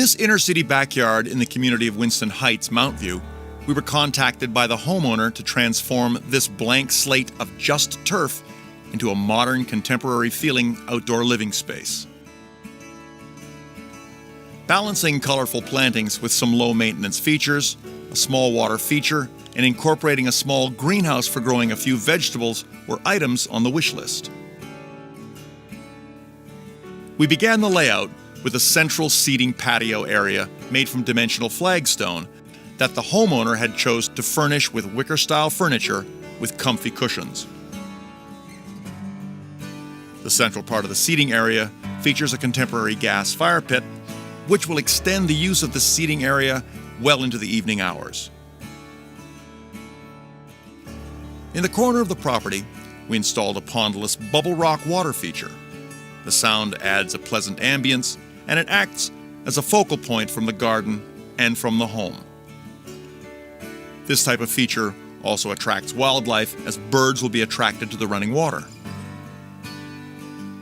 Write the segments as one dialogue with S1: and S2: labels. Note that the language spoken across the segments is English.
S1: this inner-city backyard in the community of Winston Heights Mountview, we were contacted by the homeowner to transform this blank slate of just turf into a modern, contemporary-feeling outdoor living space. Balancing colorful plantings with some low-maintenance features, a small water feature, and incorporating a small greenhouse for growing a few vegetables were items on the wish list. We began the layout with a central seating patio area made from dimensional flagstone that the homeowner had chose to furnish with wicker-style furniture with comfy cushions. The central part of the seating area features a contemporary gas fire pit, which will extend the use of the seating area well into the evening hours. In the corner of the property, we installed a pondless bubble rock water feature. The sound adds a pleasant ambience, and it acts as a focal point from the garden and from the home. This type of feature also attracts wildlife, as birds will be attracted to the running water.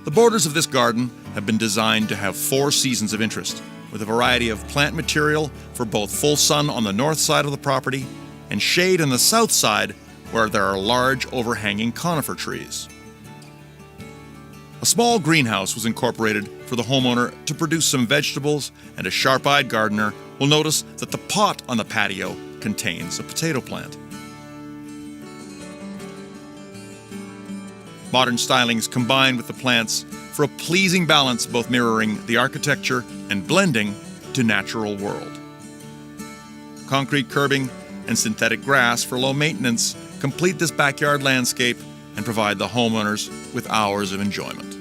S1: The borders of this garden have been designed to have 4 seasons of interest, with a variety of plant material for both full sun on the north side of the property and shade on the south side where there are large overhanging conifer trees. A small greenhouse was incorporated for the homeowner to produce some vegetables, and a sharp-eyed gardener will notice that the pot on the patio contains a potato plant. Modern stylings combine with the plants for a pleasing balance, both mirroring the architecture and blending to natural world. Concrete curbing and synthetic grass for low maintenance complete this backyard landscape and provide the homeowners with hours of enjoyment.